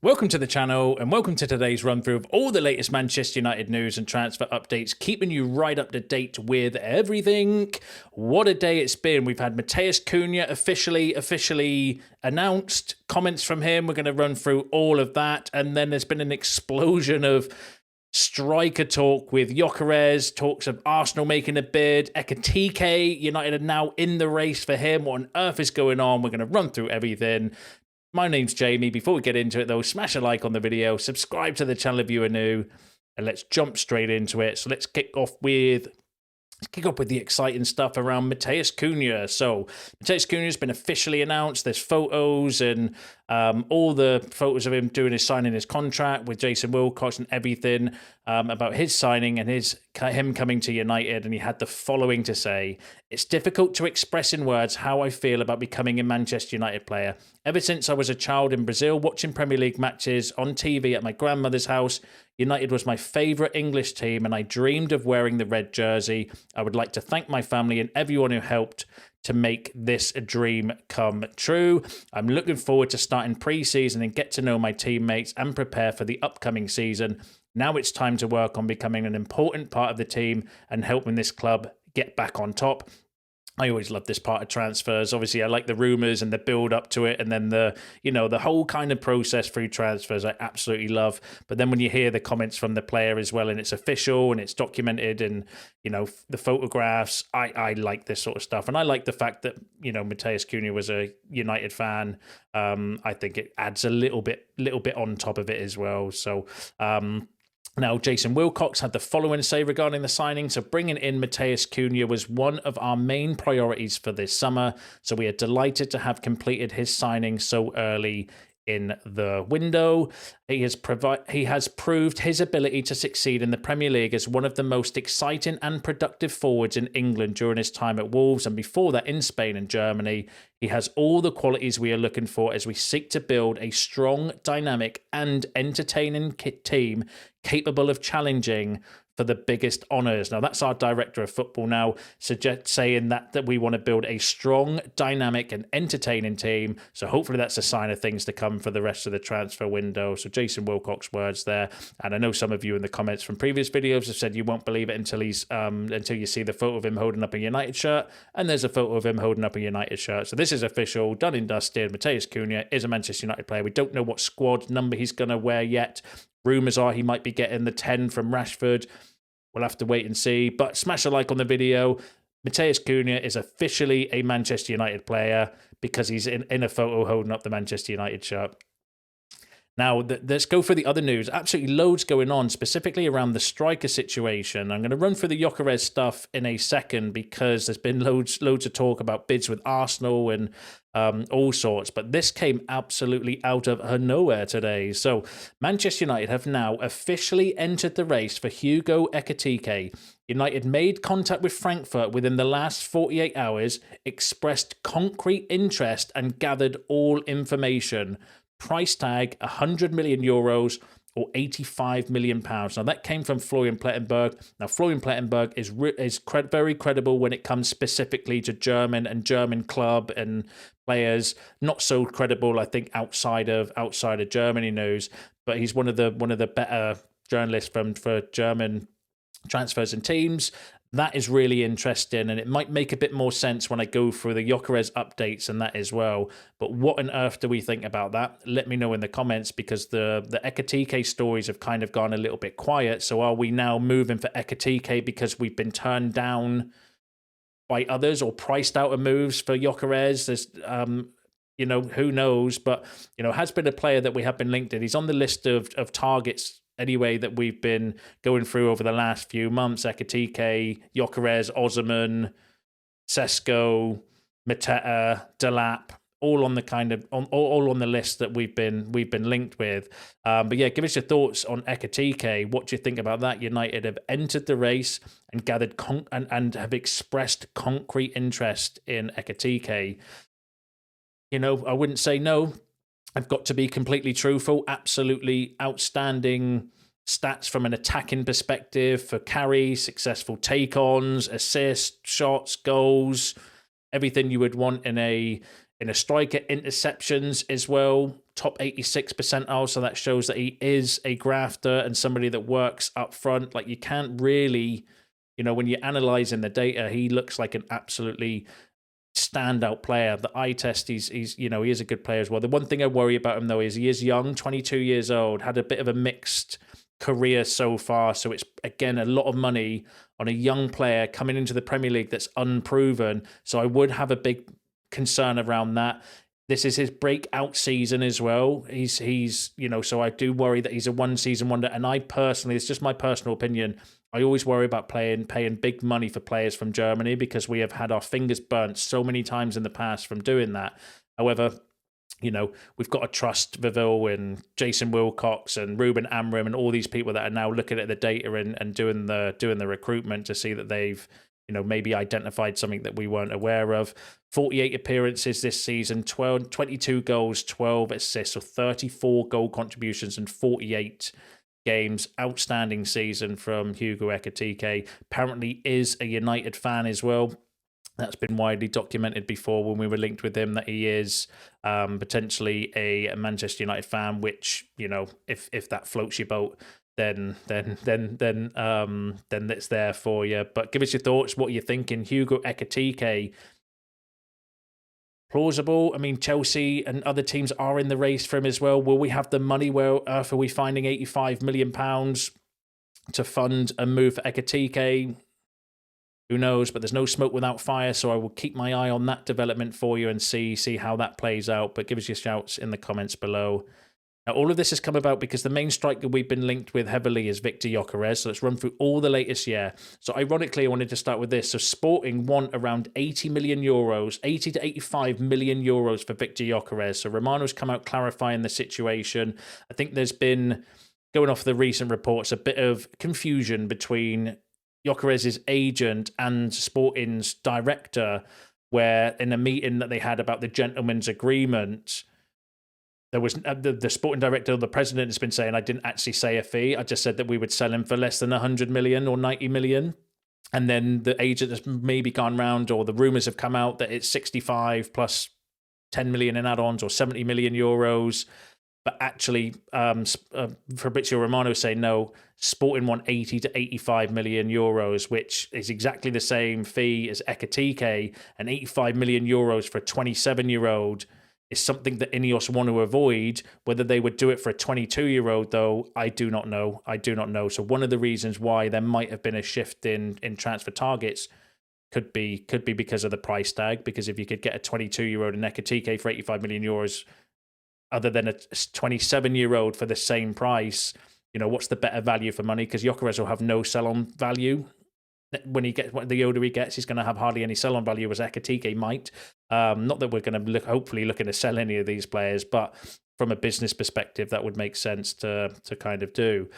Welcome to the channel and welcome to today's run through of all the latest Manchester United news and transfer updates, keeping you right up to date with everything. What a day it's been. We've had Matheus Cunha officially announced, comments from him. We're going to run through all of that. And then there's been an explosion of striker talk with Gyokeres, talks of Arsenal making a bid, Ekitike, United are now in the race for him. What on earth is going on? We're going to run through everything. My name's Jamie. Before we get into it, though, smash a like on the video, subscribe to the channel if you are new, and let's jump straight into it. So let's kick off with the exciting stuff around Matheus Cunha. So Matheus Cunha has been officially announced. There's photos and all the photos of him doing his signing his contract with Jason Wilcox and everything about his signing and him coming to United. And he had the following to say: "It's difficult to express in words how I feel about becoming a Manchester United player. Ever since I was a child in Brazil watching Premier League matches on TV at my grandmother's house, United was my favourite English team and I dreamed of wearing the red jersey. I would like to thank my family and everyone who helped to make this a dream come true. I'm looking forward to starting pre-season and get to know my teammates and prepare for the upcoming season. Now it's time to work on becoming an important part of the team and helping this club get back on top." I always love this part of transfers. Obviously, I like the rumours and the build up to it, and then the whole kind of process through transfers I absolutely love. But then when you hear the comments from the player as well, and it's official and it's documented, and the photographs, I like this sort of stuff, and I like the fact that Matheus Cunha was a United fan. I think it adds a little bit on top of it as well. So. Now, Jason Wilcox had the following to say regarding the signing. So bringing in Matheus Cunha was one of our main priorities for this summer. So we are delighted to have completed his signing so early in the window. He has proved his ability to succeed in the Premier League as one of the most exciting and productive forwards in England during his time at Wolves, and before that in Spain and Germany. He has all the qualities we are looking for as we seek to build a strong, dynamic and entertaining team capable of challenging for the biggest honours. Now, that's our director of football now, saying that we want to build a strong, dynamic and entertaining team. So hopefully that's a sign of things to come for the rest of the transfer window. So Jason Wilcox words there. And I know some of you in the comments from previous videos have said you won't believe it until you see the photo of him holding up a United shirt. And there's a photo of him holding up a United shirt. So this is official, done and dusted. Matheus Cunha is a Manchester United player. We don't know what squad number he's going to wear yet. Rumours are he might be getting the 10 from Rashford. We'll have to wait and see. But smash a like on the video. Matheus Cunha is officially a Manchester United player because he's in a photo holding up the Manchester United shirt. Now, let's go for the other news. Absolutely loads going on, specifically around the striker situation. I'm going to run through the Gyokeres stuff in a second because there's been loads of talk about bids with Arsenal and all sorts. But this came absolutely out of nowhere today. So Manchester United have now officially entered the race for Hugo Ekitike. United made contact with Frankfurt within the last 48 hours, expressed concrete interest and gathered all information. Price tag 100 million euros or 85 million pounds. Now that came from Florian Plettenberg. Now Florian Plettenberg is very credible when it comes specifically to German club and players. Not so credible, I think, outside of Germany news. But he's one of the better journalists for German transfers and teams. That is really interesting, and it might make a bit more sense when I go through the Gyokeres updates and that as well. But what on earth do we think about that? Let me know in the comments, because the Ekitike stories have kind of gone a little bit quiet. So are we now moving for Ekitike because we've been turned down by others or priced out of moves for Gyokeres? There's who knows, but has been a player that we have been linked in. He's on the list of targets anyway that we've been going through over the last few months. Ekitike, Gyokeres, Osman, Sesko, Mateta, Delap, all on the all on the list that we've been linked with. But yeah, give us your thoughts on Ekitike. What do you think about that? United have entered the race and gathered and have expressed concrete interest in Ekitike. I wouldn't say no. I've got to be completely truthful. Absolutely outstanding stats from an attacking perspective for carry, successful take-ons, assists, shots, goals, everything you would want in a striker. Interceptions as well, top 86 percentile, so that shows that he is a grafter and somebody that works up front. Like, you can't really, when you're analyzing the data, he looks like an absolutely standout player. The eye test, he's he is a good player as well. The one thing I worry about him though is he is young, 22 years old, had a bit of a mixed career so far, so it's again a lot of money on a young player coming into the Premier League that's unproven. So I would have a big concern around that. This is his breakout season as well. He's so I do worry that he's a one season wonder. And I personally, it's just my personal opinion, I always worry about paying big money for players from Germany because we have had our fingers burnt so many times in the past from doing that. However, we've got to trust Vivil and Jason Wilcox and Ruben Amram and all these people that are now looking at the data and doing the recruitment to see that they've maybe identified something that we weren't aware of. 48 appearances this season, 22 goals, 12 assists, so 34 goal contributions and 48 games. Outstanding season from Hugo Ekitike. Apparently is a United fan as well. That's been widely documented before when we were linked with him, that he is potentially a Manchester United fan, which, if that floats your boat, then it's there for you. But give us your thoughts, what you're thinking. Hugo Ekitike, plausible? I mean, Chelsea and other teams are in the race for him as well. Will we have the money? Where on earth are we finding £85 million to fund a move for Ekitike? Who knows? But there's no smoke without fire, so I will keep my eye on that development for you and see how that plays out. But give us your shouts in the comments below. Now, all of this has come about because the main striker we've been linked with heavily is Victor Gyokeres. So let's run through all the latest year. So ironically, I wanted to start with this. So Sporting want around 80 million euros, 80 to 85 million euros for Victor Gyokeres. So Romano's come out clarifying the situation. I think there's been, going off the recent reports, a bit of confusion between Gyokeres' agent and Sporting's director, where in a meeting that they had about the gentleman's agreement, there was the sporting director, the president, has been saying, I didn't actually say a fee. I just said that we would sell him for less than 100 million or 90 million. And then the agent has maybe gone round, or the rumours have come out that it's 65 plus 10 million in add-ons or 70 million euros. But actually, Fabrizio Romano is saying, no, Sporting want 80 to 85 million euros, which is exactly the same fee as Ekitike. And 85 million euros for a 27-year-old is something that Ineos want to avoid. Whether they would do it for a 22-year-old, though, I do not know. So one of the reasons why there might have been a shift in transfer targets could be because of the price tag. Because if you could get a 22-year-old in Ekitike for 85 million euros, other than a 27-year-old for the same price, what's the better value for money? Because Gyokeres will have no sell-on value. The older he gets, he's going to have hardly any sell-on value, as Ekitike might. Not that we're going to hopefully looking to sell any of these players, but from a business perspective, that would make sense to kind of do.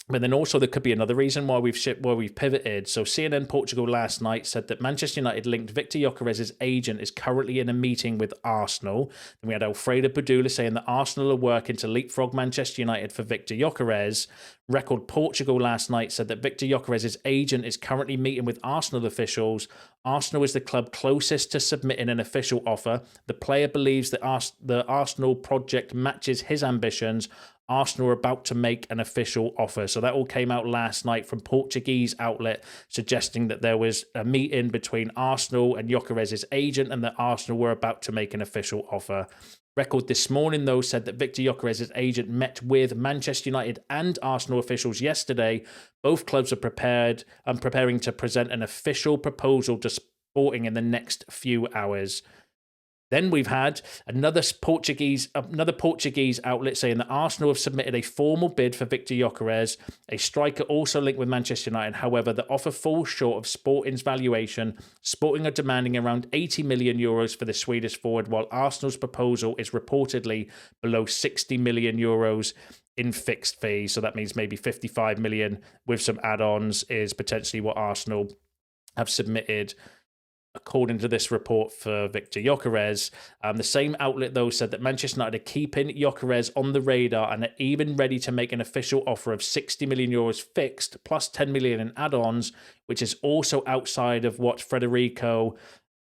But then also there could be another reason why we've pivoted. So CNN Portugal last night said that Manchester United linked Victor Gyokeres' agent is currently in a meeting with Arsenal. And we had Alfredo Padula saying that Arsenal are working to leapfrog Manchester United for Victor Gyokeres. Record Portugal last night said that Victor Gyokeres' agent is currently meeting with Arsenal officials. Arsenal is the club closest to submitting an official offer. The player believes that the Arsenal project matches his ambitions. Arsenal are about to make an official offer. So that all came out last night from Portuguese outlet, suggesting that there was a meeting between Arsenal and Gyokeres' agent and that Arsenal were about to make an official offer. Record this morning, though, said that Victor Gyokeres' agent met with Manchester United and Arsenal officials yesterday. Both clubs are preparing to present an official proposal to Sporting in the next few hours. Then we've had another Portuguese outlet saying that Arsenal have submitted a formal bid for Victor Gyokeres, a striker also linked with Manchester United. However, the offer falls short of Sporting's valuation. Sporting are demanding around 80 million euros for the Swedish forward, while Arsenal's proposal is reportedly below 60 million euros in fixed fees. So that means maybe 55 million with some add-ons is potentially what Arsenal have submitted, according to this report for Victor Gyokeres. The same outlet, though, said that Manchester United are keeping Gyokeres on the radar and are even ready to make an official offer of 60 million euros fixed plus 10 million in add-ons, which is also outside of what Federico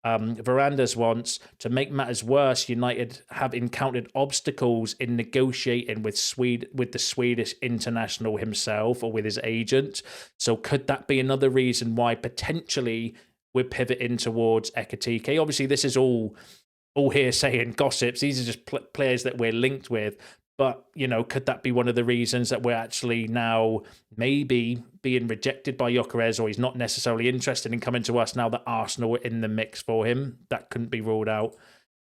Verandas wants, to make matters worse, United have encountered obstacles in negotiating with the Swedish international himself or with his agent. So could that be another reason why potentially we're pivoting towards Ekitike? Obviously, this is all hearsay and gossips. These are just players that we're linked with. But, could that be one of the reasons that we're actually now maybe being rejected by Gyokeres, or he's not necessarily interested in coming to us now that Arsenal are in the mix for him? That couldn't be ruled out.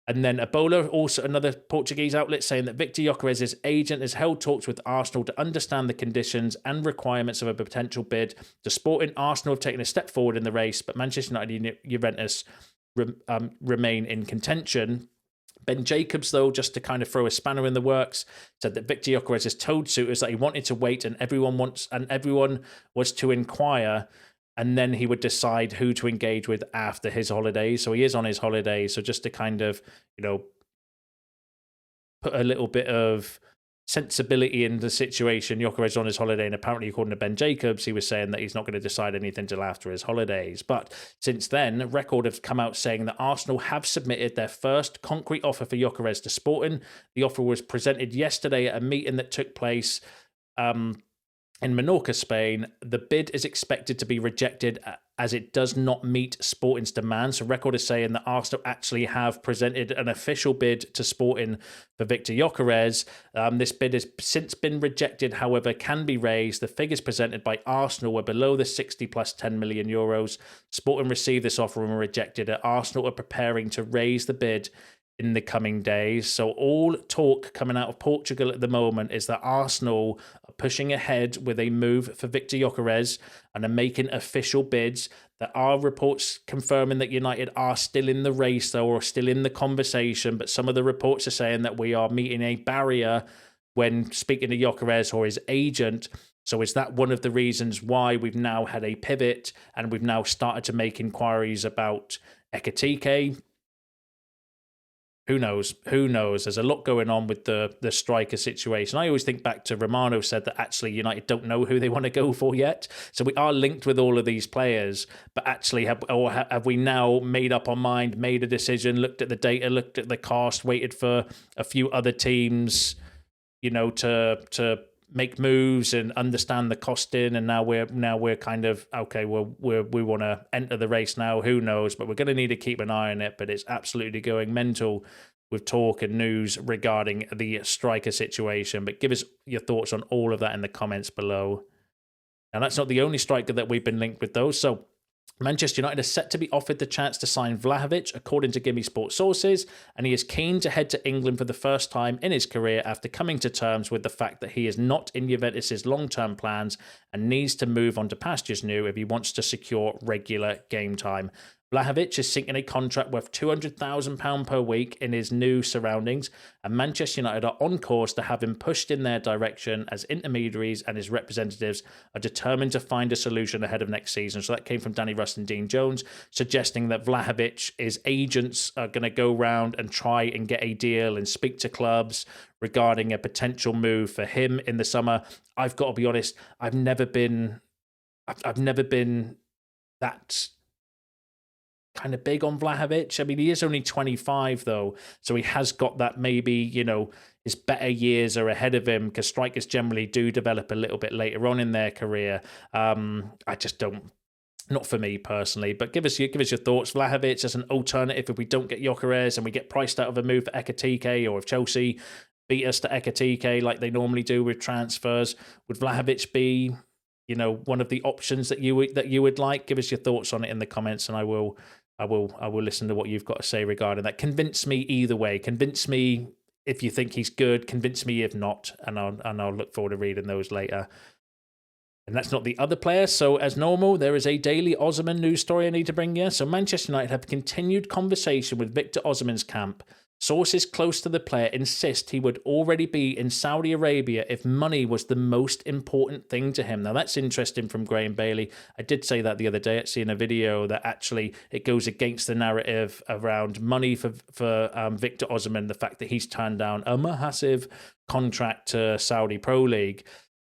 And then Ebola, also another Portuguese outlet, saying that Victor Gyokeres' agent has held talks with Arsenal to understand the conditions and requirements of a potential bid to Sporting. Arsenal have taken a step forward in the race, but Manchester United and Juventus remain in contention. Ben Jacobs, though, just to kind of throw a spanner in the works, said that Victor Gyokeres has told suitors that he wanted to wait and everyone was to inquire, and then he would decide who to engage with after his holidays. So he is on his holidays. So just to kind of, put a little bit of sensibility in the situation, Gyokeres on his holiday, and apparently, according to Ben Jacobs, he was saying that he's not going to decide anything till after his holidays. But since then, Record have come out saying that Arsenal have submitted their first concrete offer for Gyokeres to Sporting. The offer was presented yesterday at a meeting that took place in Menorca, Spain. The bid is expected to be rejected as it does not meet Sporting's demand. So Record is saying that Arsenal actually have presented an official bid to Sporting for Victor Gyokeres. This bid has since been rejected, however, can be raised. The figures presented by Arsenal were below the 60 plus 10 million euros. Sporting received this offer and were rejected it. Arsenal are preparing to raise the bid in the coming days. So all talk coming out of Portugal at the moment is that Arsenal are pushing ahead with a move for Victor Gyokeres and are making official bids. There are reports confirming that United are still in the race, though, or still in the conversation, but some of the reports are saying that we are meeting a barrier when speaking to Gyokeres or his agent. So is that one of the reasons why we've now had a pivot and we've now started to make inquiries about Ekitike? Who knows? Who knows? There's a lot going on with the striker situation. I always think back to Romano said that actually United don't know who they want to go for yet. So we are linked with all of these players, but actually have we now made up our mind, made a decision, looked at the data, looked at the cost, waited for a few other teams, to make moves and understand the costing, and now we're kind of okay. We want to enter the race now. Who knows? But we're going to need to keep an eye on it. But it's absolutely going mental with talk and news regarding the striker situation. But give us your thoughts on all of that in the comments below. Now that's not the only striker that we've been linked with, though. So Manchester United is set to be offered the chance to sign Vlahovic, according to Gimme Sports sources, and he is keen to head to England for the first time in his career after coming to terms with the fact that he is not in Juventus' long-term plans and needs to move on to pastures new if he wants to secure regular game time. Vlahovic is seeking a contract worth £200,000 per week in his new surroundings, and Manchester United are on course to have him pushed in their direction as intermediaries, and his representatives are determined to find a solution ahead of next season. So that came from Danny Rust and Dean Jones, suggesting that Vlahovic's agents are going to go round and try and get a deal and speak to clubs regarding a potential move for him in the summer. I've got to be honest, I've never been that kind of big on Vlahovic. I mean, he is only 25 though, so he has got that maybe, his better years are ahead of him, because strikers generally do develop a little bit later on in their career. I just don't, not for me personally, but give us your thoughts. Vlahovic as an alternative if we don't get Gyokeres and we get priced out of a move for Ekitike, or if Chelsea beat us to Ekitike like they normally do with transfers, would Vlahovic be, one of the options that you would like? Give us your thoughts on it in the comments, and I will listen to what you've got to say regarding that. Convince me either way. Convince me if you think he's good. Convince me if not, and I'll look forward to reading those later. And that's not the other player. So as normal, there is a daily Osman news story I need to bring you. So Manchester United have continued conversation with Victor Osman's camp. Sources close to the player insist he would already be in Saudi Arabia if money was the most important thing to him. Now, that's interesting from Graham Bailey. I did say that the other day, actually, in a video, that actually it goes against the narrative around money for Victor Osman, the fact that he's turned down a massive contract to Saudi Pro League.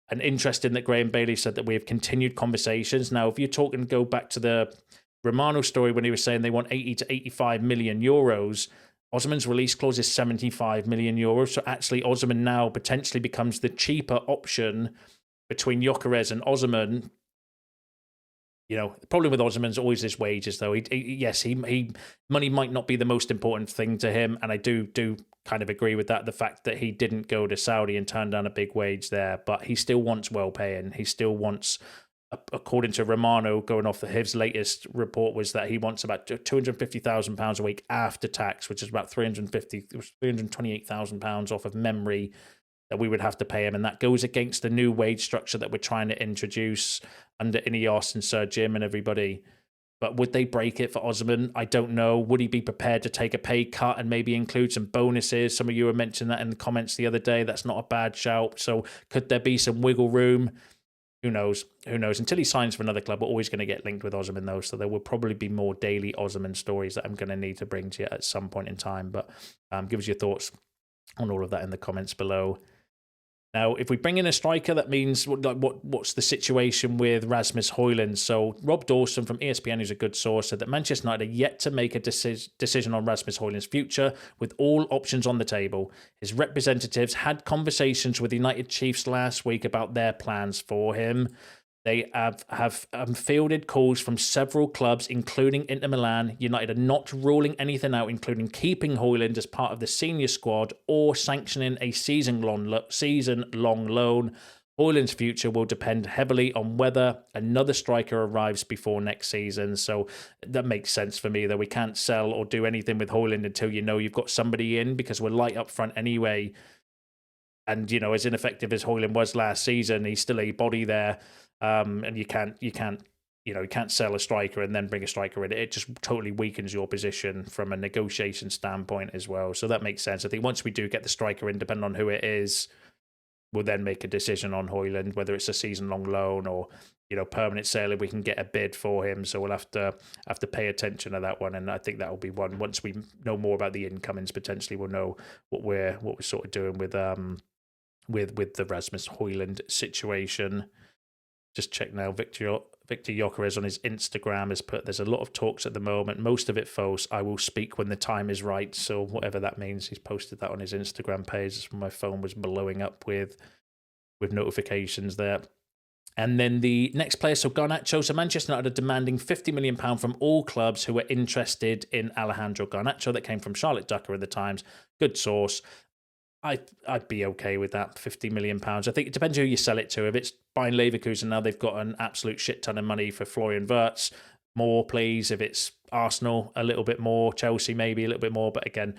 And interesting that Graham Bailey said that we have continued conversations. Now, if you're talking, go back to the Romano's story when he was saying they want 80 to 85 million euros. Osman's release clause is 75 million euros. So actually, Osman now potentially becomes the cheaper option between Gyokeres and Osman. The problem with Osman's always his wages, though. He money might not be the most important thing to him, and I do kind of agree with that. The fact that he didn't go to Saudi and turn down a big wage there, but he still wants well paying. He still wants, according to Romano, going off his latest report, was that he wants about £250,000 a week after tax, which is about £328,000 off of memory that we would have to pay him, and that goes against the new wage structure that we're trying to introduce under Ineos and Sir Jim and everybody. But would they break it for Osman? I don't know. Would he be prepared to take a pay cut and maybe include some bonuses? Some of you were mentioning that in the comments the other day. That's not a bad shout. So could there be some wiggle room? Who knows? Who knows? Until he signs for another club, we're always going to get linked with Osman, though. So there will probably be more daily Osman stories that I'm going to need to bring to you at some point in time. But give us your thoughts on all of that in the comments below. Now, if we bring in a striker, that means what's the situation with Rasmus Hojlund? So Rob Dawson from ESPN, who's a good source, said that Manchester United are yet to make a decision on Rasmus Hojlund's future, with all options on the table. His representatives had conversations with the United Chiefs last week about their plans for him. They have fielded calls from several clubs, including Inter Milan. United are not ruling anything out, including keeping Hojlund as part of the senior squad or sanctioning a season-long loan. Hojlund's future will depend heavily on whether another striker arrives before next season. So that makes sense for me, though. We can't sell or do anything with Hojlund until you've got somebody in, because we're light up front anyway. And, as ineffective as Hojlund was last season, he's still a body there. And you can't sell a striker and then bring a striker in. It just totally weakens your position from a negotiation standpoint as well. So that makes sense. I think once we do get the striker in, depending on who it is, we'll then make a decision on Hojlund, whether it's a season-long loan or permanent sale if we can get a bid for him. So we'll have to pay attention to that one, and I think that will be one. Once we know more about the incomings, potentially we'll know what we're sort of doing with the Rasmus Hojlund situation. Just check now. Victor Gyokeres on his Instagram has put, there's a lot of talks at the moment, most of it false. I will speak when the time is right. So whatever that means, he's posted that on his Instagram page. That's when my phone was blowing up with notifications there. And then the next player, so Garnacho. So Manchester United are demanding £50 million from all clubs who are interested in Alejandro Garnacho. That came from Charlotte Ducker in the Times. Good source. I'd be okay with that, £50 million. I think it depends who you sell it to. If it's buying Leverkusen now, they've got an absolute shit ton of money for Florian Wirtz. More, please. If it's Arsenal, a little bit more. Chelsea, maybe a little bit more. But again,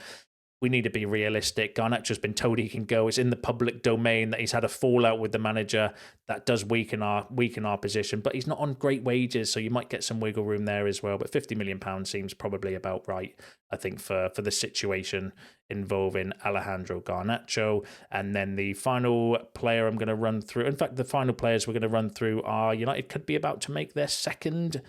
we need to be realistic. Garnacho's been told he can go. It's in the public domain that he's had a fallout with the manager. That does weaken our position, but he's not on great wages, so you might get some wiggle room there as well. But £50 million seems probably about right, I think, for the situation involving Alejandro Garnacho. And then the final player I'm going to run through, in fact, the final players we're going to run through are United could be about to make their second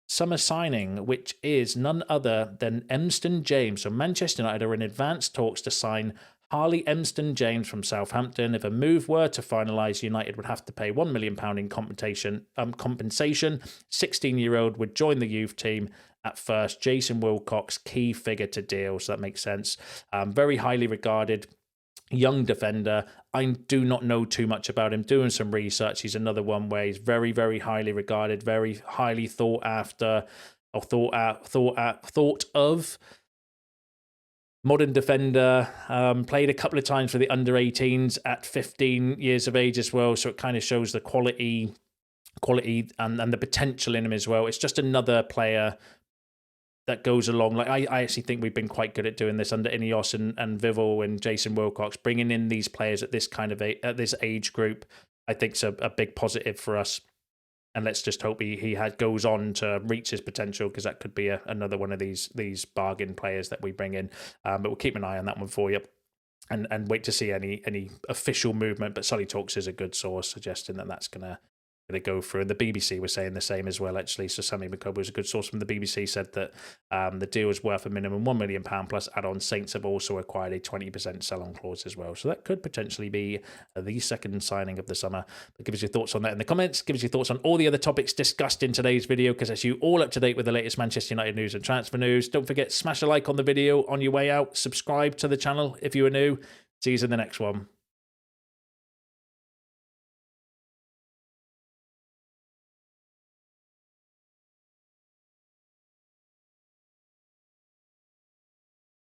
summer signing, which is none other than Emsden-James. So Manchester United are in advanced talks to sign Harley Emsden-James from Southampton. If a move were to finalise, United would have to pay £1 million in compensation. 16-year-old would join the youth team at first. Jason Wilcox, key figure to deal, so that makes sense. Very highly regarded young defender. I do not know too much about him. Doing some research, he's another one where he's very, very highly regarded, very highly thought after, or thought of. Modern defender, played a couple of times for the under-18s at 15 years of age as well, so it kind of shows the quality and the potential in him as well. It's just another player that goes along. Like I actually think we've been quite good at doing this under Ineos and Vival and Jason Wilcox, bringing in these players at this kind of at this age group. I think it's a big positive for us, and let's just hope he goes on to reach his potential, because that could be another one of these bargain players that we bring in. But we'll keep an eye on that one for you, and wait to see any official movement. But Solly Talks is a good source suggesting that that's gonna going to go through. And the BBC was saying the same as well, actually. So Sammy McCobb was a good source from the BBC, said that the deal is worth a minimum £1 million plus add-on. Saints have also acquired a 20% sell-on clause as well. So that could potentially be the second signing of the summer. But give us your thoughts on that in the comments. Give us your thoughts on all the other topics discussed in today's video, because as you all up to date with the latest Manchester United news and transfer news. Don't forget, smash a like on the video on your way out. Subscribe to the channel if you are new. See you in the next one.